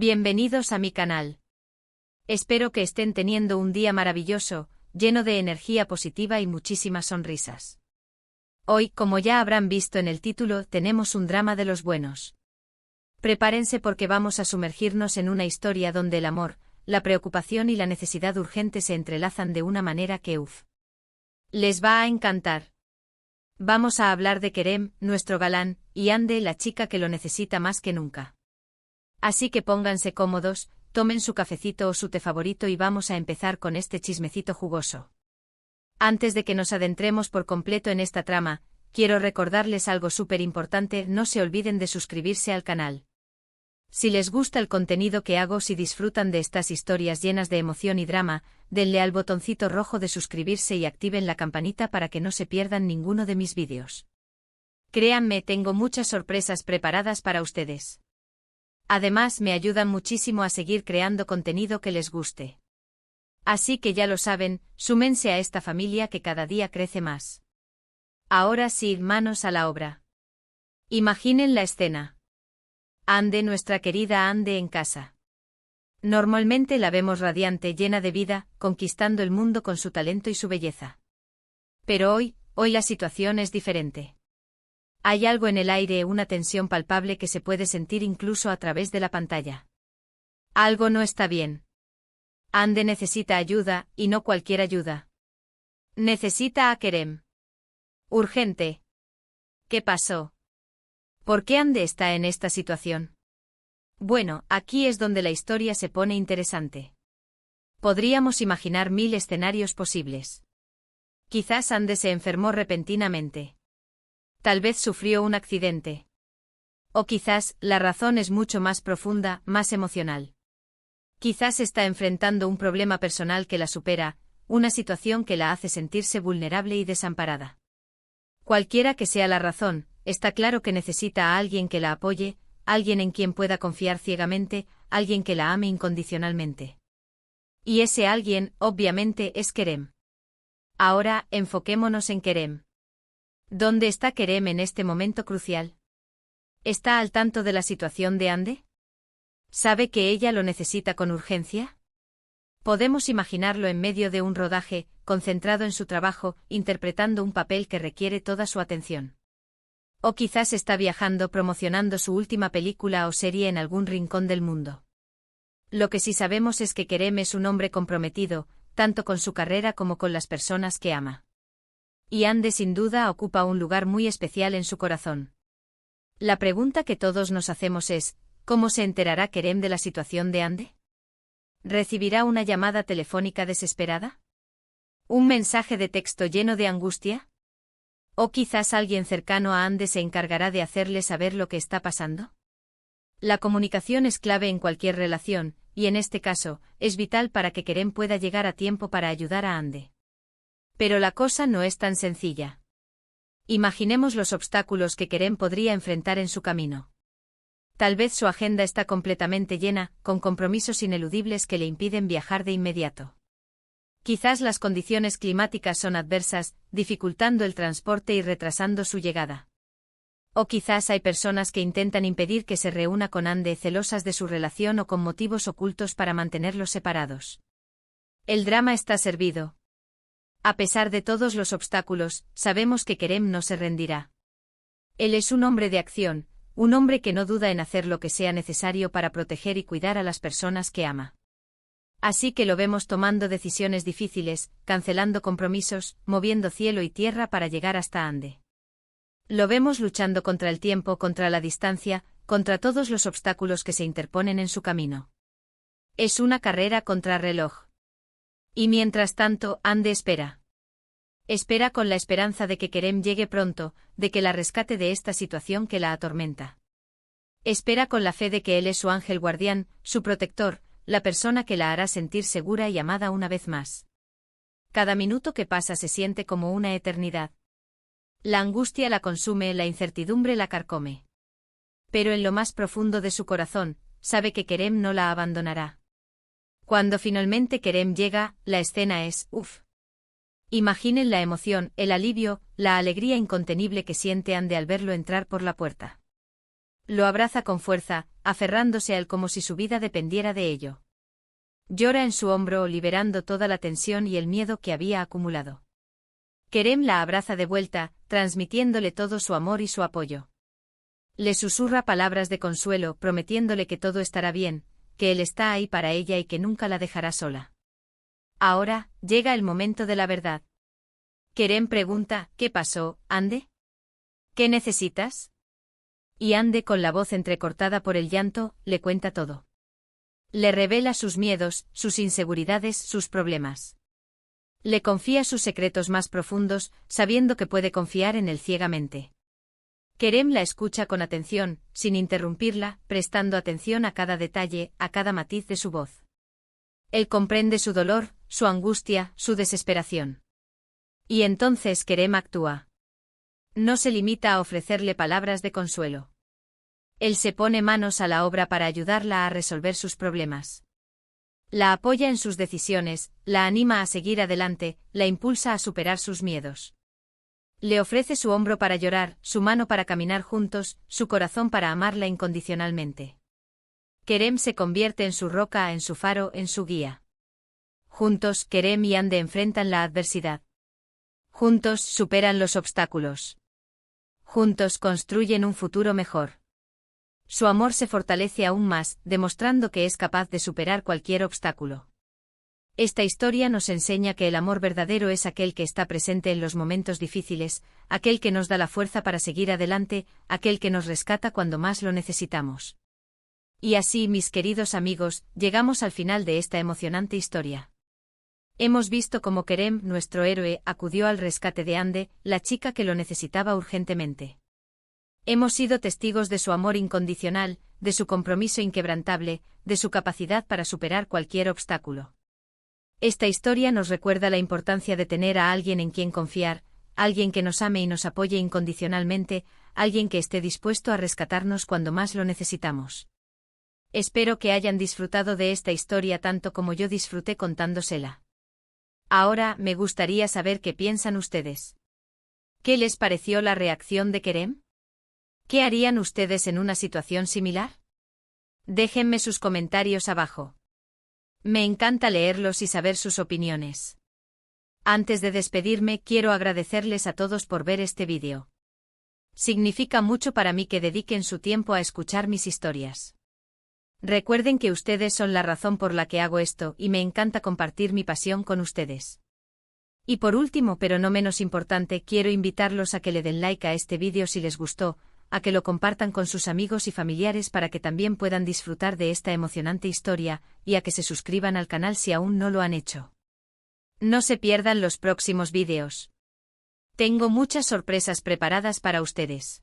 Bienvenidos a mi canal. Espero que estén teniendo un día maravilloso, lleno de energía positiva y muchísimas sonrisas. Hoy, como ya habrán visto en el título, tenemos un drama de los buenos. Prepárense porque vamos a sumergirnos en una historia donde el amor, la preocupación y la necesidad urgente se entrelazan de una manera que les va a encantar. Vamos a hablar de Kerem, nuestro galán, y Hande, la chica que lo necesita más que nunca. Así que pónganse cómodos, tomen su cafecito o su té favorito y vamos a empezar con este chismecito jugoso. Antes de que nos adentremos por completo en esta trama, quiero recordarles algo súper importante: no se olviden de suscribirse al canal. Si les gusta el contenido que hago, si disfrutan de estas historias llenas de emoción y drama, denle al botoncito rojo de suscribirse y activen la campanita para que no se pierdan ninguno de mis vídeos. Créanme, tengo muchas sorpresas preparadas para ustedes. Además, me ayudan muchísimo a seguir creando contenido que les guste. Así que ya lo saben, súmense a esta familia que cada día crece más. Ahora sí, manos a la obra. Imaginen la escena. Hande, nuestra querida Hande, en casa. Normalmente la vemos radiante, llena de vida, conquistando el mundo con su talento y su belleza. Pero hoy la situación es diferente. Hay algo en el aire, una tensión palpable que se puede sentir incluso a través de la pantalla. Algo no está bien. Hande necesita ayuda, y no cualquier ayuda. Necesita a Kerem. Urgente. ¿Qué pasó? ¿Por qué Hande está en esta situación? Bueno, aquí es donde la historia se pone interesante. Podríamos imaginar 1000 escenarios posibles. Quizás Hande se enfermó repentinamente. Tal vez sufrió un accidente. O quizás la razón es mucho más profunda, más emocional. Quizás está enfrentando un problema personal que la supera, una situación que la hace sentirse vulnerable y desamparada. Cualquiera que sea la razón, está claro que necesita a alguien que la apoye, alguien en quien pueda confiar ciegamente, alguien que la ame incondicionalmente. Y ese alguien, obviamente, es Kerem. Ahora, enfoquémonos en Kerem. ¿Dónde está Kerem en este momento crucial? ¿Está al tanto de la situación de Hande? ¿Sabe que ella lo necesita con urgencia? Podemos imaginarlo en medio de un rodaje, concentrado en su trabajo, interpretando un papel que requiere toda su atención. O quizás está viajando promocionando su última película o serie en algún rincón del mundo. Lo que sí sabemos es que Kerem es un hombre comprometido, tanto con su carrera como con las personas que ama. Y Hande sin duda ocupa un lugar muy especial en su corazón. La pregunta que todos nos hacemos es, ¿cómo se enterará Kerem de la situación de Hande? ¿Recibirá una llamada telefónica desesperada? ¿Un mensaje de texto lleno de angustia? ¿O quizás alguien cercano a Hande se encargará de hacerle saber lo que está pasando? La comunicación es clave en cualquier relación, y en este caso, es vital para que Kerem pueda llegar a tiempo para ayudar a Hande. Pero la cosa no es tan sencilla. Imaginemos los obstáculos que Kerem podría enfrentar en su camino. Tal vez su agenda está completamente llena, con compromisos ineludibles que le impiden viajar de inmediato. Quizás las condiciones climáticas son adversas, dificultando el transporte y retrasando su llegada. O quizás hay personas que intentan impedir que se reúna con Hande, celosas de su relación o con motivos ocultos para mantenerlos separados. El drama está servido. A pesar de todos los obstáculos, sabemos que Kerem no se rendirá. Él es un hombre de acción, un hombre que no duda en hacer lo que sea necesario para proteger y cuidar a las personas que ama. Así que lo vemos tomando decisiones difíciles, cancelando compromisos, moviendo cielo y tierra para llegar hasta Hande. Lo vemos luchando contra el tiempo, contra la distancia, contra todos los obstáculos que se interponen en su camino. Es una carrera contra reloj. Y mientras tanto, Hande espera. Espera con la esperanza de que Kerem llegue pronto, de que la rescate de esta situación que la atormenta. Espera con la fe de que él es su ángel guardián, su protector, la persona que la hará sentir segura y amada una vez más. Cada minuto que pasa se siente como una eternidad. La angustia la consume, la incertidumbre la carcome. Pero en lo más profundo de su corazón, sabe que Kerem no la abandonará. Cuando finalmente Kerem llega, la escena es, ¡uf! Imaginen la emoción, el alivio, la alegría incontenible que siente Hande al verlo entrar por la puerta. Lo abraza con fuerza, aferrándose a él como si su vida dependiera de ello. Llora en su hombro, liberando toda la tensión y el miedo que había acumulado. Kerem la abraza de vuelta, transmitiéndole todo su amor y su apoyo. Le susurra palabras de consuelo, prometiéndole que todo estará bien, que él está ahí para ella y que nunca la dejará sola. Ahora, llega el momento de la verdad. Kerem pregunta, ¿qué pasó, Ande? ¿Qué necesitas? Y Ande, con la voz entrecortada por el llanto, le cuenta todo. Le revela sus miedos, sus inseguridades, sus problemas. Le confía sus secretos más profundos, sabiendo que puede confiar en él ciegamente. Kerem la escucha con atención, sin interrumpirla, prestando atención a cada detalle, a cada matiz de su voz. Él comprende su dolor, su angustia, su desesperación. Y entonces Kerem actúa. No se limita a ofrecerle palabras de consuelo. Él se pone manos a la obra para ayudarla a resolver sus problemas. La apoya en sus decisiones, la anima a seguir adelante, la impulsa a superar sus miedos. Le ofrece su hombro para llorar, su mano para caminar juntos, su corazón para amarla incondicionalmente. Kerem se convierte en su roca, en su faro, en su guía. Juntos, Kerem y Ande enfrentan la adversidad. Juntos, superan los obstáculos. Juntos, construyen un futuro mejor. Su amor se fortalece aún más, demostrando que es capaz de superar cualquier obstáculo. Esta historia nos enseña que el amor verdadero es aquel que está presente en los momentos difíciles, aquel que nos da la fuerza para seguir adelante, aquel que nos rescata cuando más lo necesitamos. Y así, mis queridos amigos, llegamos al final de esta emocionante historia. Hemos visto cómo Kerem, nuestro héroe, acudió al rescate de Ande, la chica que lo necesitaba urgentemente. Hemos sido testigos de su amor incondicional, de su compromiso inquebrantable, de su capacidad para superar cualquier obstáculo. Esta historia nos recuerda la importancia de tener a alguien en quien confiar, alguien que nos ame y nos apoye incondicionalmente, alguien que esté dispuesto a rescatarnos cuando más lo necesitamos. Espero que hayan disfrutado de esta historia tanto como yo disfruté contándosela. Ahora, me gustaría saber qué piensan ustedes. ¿Qué les pareció la reacción de Kerem? ¿Qué harían ustedes en una situación similar? Déjenme sus comentarios abajo. Me encanta leerlos y saber sus opiniones. Antes de despedirme, quiero agradecerles a todos por ver este vídeo. Significa mucho para mí que dediquen su tiempo a escuchar mis historias. Recuerden que ustedes son la razón por la que hago esto y me encanta compartir mi pasión con ustedes. Y por último, pero no menos importante, quiero invitarlos a que le den like a este vídeo si les gustó, a que lo compartan con sus amigos y familiares para que también puedan disfrutar de esta emocionante historia, y a que se suscriban al canal si aún no lo han hecho. No se pierdan los próximos vídeos. Tengo muchas sorpresas preparadas para ustedes.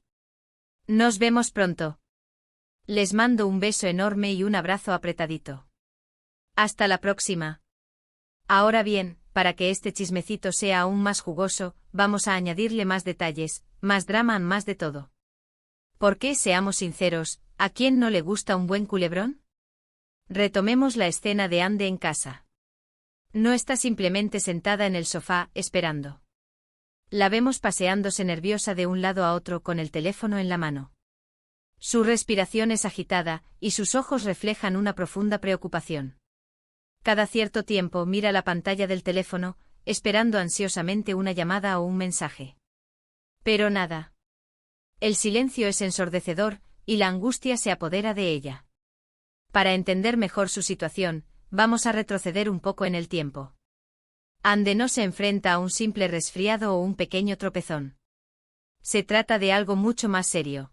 Nos vemos pronto. Les mando un beso enorme y un abrazo apretadito. Hasta la próxima. Ahora bien, para que este chismecito sea aún más jugoso, vamos a añadirle más detalles, más drama, más de todo. Porque, seamos sinceros, ¿a quién no le gusta un buen culebrón? Retomemos la escena de Ande en casa. No está simplemente sentada en el sofá, esperando. La vemos paseándose nerviosa de un lado a otro con el teléfono en la mano. Su respiración es agitada, y sus ojos reflejan una profunda preocupación. Cada cierto tiempo mira la pantalla del teléfono, esperando ansiosamente una llamada o un mensaje. Pero nada. El silencio es ensordecedor, y la angustia se apodera de ella. Para entender mejor su situación, vamos a retroceder un poco en el tiempo. Ande no se enfrenta a un simple resfriado o un pequeño tropezón. Se trata de algo mucho más serio.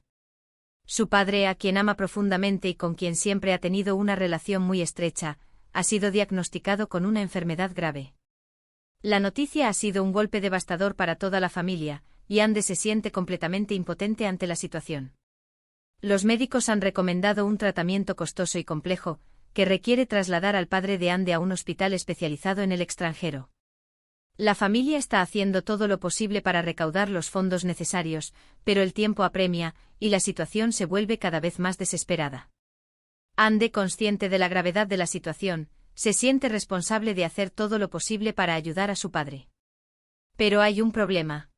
Su padre, a quien ama profundamente y con quien siempre ha tenido una relación muy estrecha, ha sido diagnosticado con una enfermedad grave. La noticia ha sido un golpe devastador para toda la familia, y Ande se siente completamente impotente ante la situación. Los médicos han recomendado un tratamiento costoso y complejo, que requiere trasladar al padre de Ande a un hospital especializado en el extranjero. La familia está haciendo todo lo posible para recaudar los fondos necesarios, pero el tiempo apremia, y la situación se vuelve cada vez más desesperada. Ande, consciente de la gravedad de la situación, se siente responsable de hacer todo lo posible para ayudar a su padre. Pero hay un problema.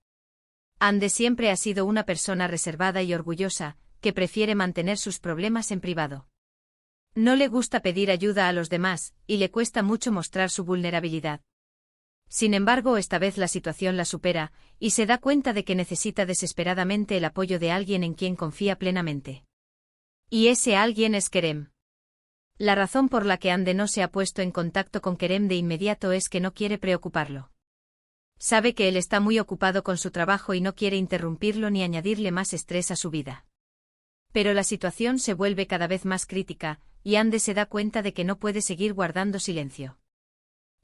Ande siempre ha sido una persona reservada y orgullosa, que prefiere mantener sus problemas en privado. No le gusta pedir ayuda a los demás, y le cuesta mucho mostrar su vulnerabilidad. Sin embargo, esta vez la situación la supera, y se da cuenta de que necesita desesperadamente el apoyo de alguien en quien confía plenamente. Y ese alguien es Kerem. La razón por la que Ande no se ha puesto en contacto con Kerem de inmediato es que no quiere preocuparlo. Sabe que él está muy ocupado con su trabajo y no quiere interrumpirlo ni añadirle más estrés a su vida. Pero la situación se vuelve cada vez más crítica, y Ande se da cuenta de que no puede seguir guardando silencio.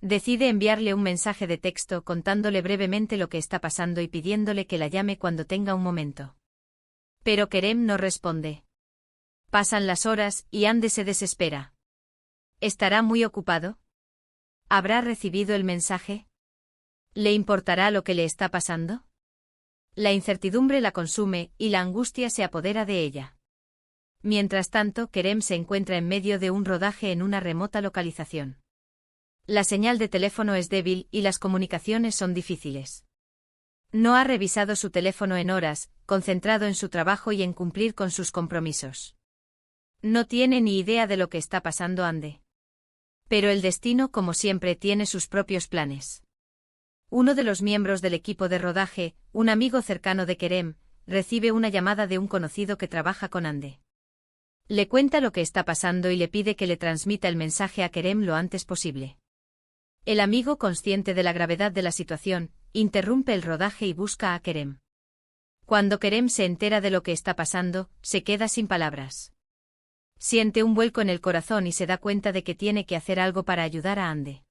Decide enviarle un mensaje de texto contándole brevemente lo que está pasando y pidiéndole que la llame cuando tenga un momento. Pero Kerem no responde. Pasan las horas y Ande se desespera. ¿Estará muy ocupado? ¿Habrá recibido el mensaje? ¿Le importará lo que le está pasando? La incertidumbre la consume y la angustia se apodera de ella. Mientras tanto, Kerem se encuentra en medio de un rodaje en una remota localización. La señal de teléfono es débil y las comunicaciones son difíciles. No ha revisado su teléfono en horas, concentrado en su trabajo y en cumplir con sus compromisos. No tiene ni idea de lo que está pasando Ande. Pero el destino, como siempre, tiene sus propios planes. Uno de los miembros del equipo de rodaje, un amigo cercano de Kerem, recibe una llamada de un conocido que trabaja con Ande. Le cuenta lo que está pasando y le pide que le transmita el mensaje a Kerem lo antes posible. El amigo, consciente de la gravedad de la situación, interrumpe el rodaje y busca a Kerem. Cuando Kerem se entera de lo que está pasando, se queda sin palabras. Siente un vuelco en el corazón y se da cuenta de que tiene que hacer algo para ayudar a Ande.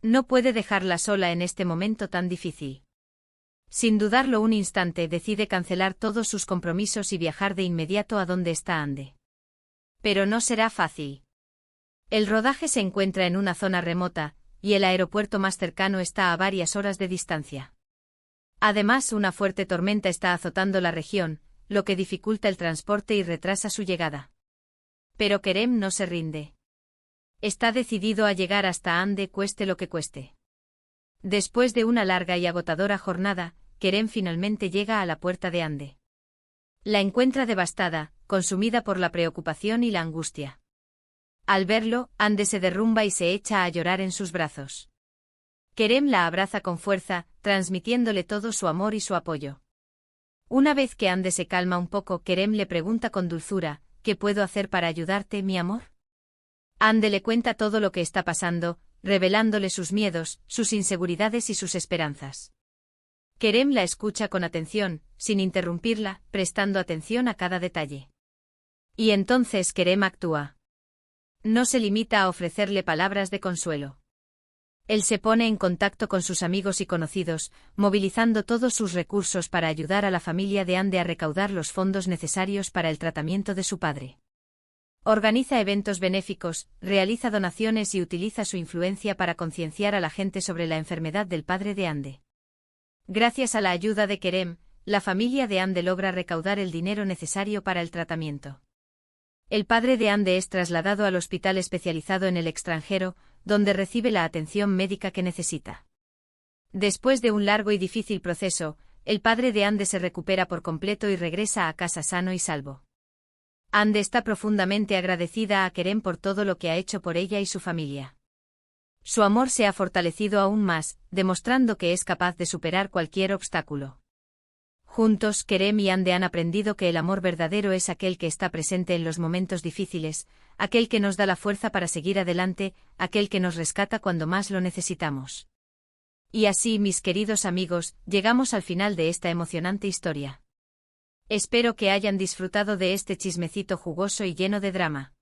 No puede dejarla sola en este momento tan difícil. Sin dudarlo un instante, decide cancelar todos sus compromisos y viajar de inmediato a donde está Ande. Pero no será fácil. El rodaje se encuentra en una zona remota, y el aeropuerto más cercano está a varias horas de distancia. Además, una fuerte tormenta está azotando la región, lo que dificulta el transporte y retrasa su llegada. Pero Kerem no se rinde. Está decidido a llegar hasta Ande cueste lo que cueste. Después de una larga y agotadora jornada, Kerem finalmente llega a la puerta de Ande. La encuentra devastada, consumida por la preocupación y la angustia. Al verlo, Ande se derrumba y se echa a llorar en sus brazos. Kerem la abraza con fuerza, transmitiéndole todo su amor y su apoyo. Una vez que Ande se calma un poco, Kerem le pregunta con dulzura, ¿qué puedo hacer para ayudarte, mi amor? Ande le cuenta todo lo que está pasando, revelándole sus miedos, sus inseguridades y sus esperanzas. Kerem la escucha con atención, sin interrumpirla, prestando atención a cada detalle. Y entonces Kerem actúa. No se limita a ofrecerle palabras de consuelo. Él se pone en contacto con sus amigos y conocidos, movilizando todos sus recursos para ayudar a la familia de Ande a recaudar los fondos necesarios para el tratamiento de su padre. Organiza eventos benéficos, realiza donaciones y utiliza su influencia para concienciar a la gente sobre la enfermedad del padre de Ande. Gracias a la ayuda de Kerem, la familia de Ande logra recaudar el dinero necesario para el tratamiento. El padre de Ande es trasladado al hospital especializado en el extranjero, donde recibe la atención médica que necesita. Después de un largo y difícil proceso, el padre de Ande se recupera por completo y regresa a casa sano y salvo. Ande está profundamente agradecida a Kerem por todo lo que ha hecho por ella y su familia. Su amor se ha fortalecido aún más, demostrando que es capaz de superar cualquier obstáculo. Juntos, Kerem y Ande han aprendido que el amor verdadero es aquel que está presente en los momentos difíciles, aquel que nos da la fuerza para seguir adelante, aquel que nos rescata cuando más lo necesitamos. Y así, mis queridos amigos, llegamos al final de esta emocionante historia. Espero que hayan disfrutado de este chismecito jugoso y lleno de drama.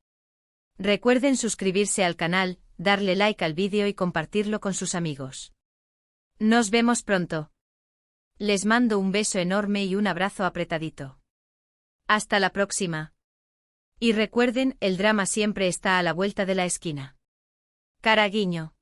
Recuerden suscribirse al canal, darle like al vídeo y compartirlo con sus amigos. Nos vemos pronto. Les mando un beso enorme y un abrazo apretadito. Hasta la próxima. Y recuerden, el drama siempre está a la vuelta de la esquina. Cara guiño.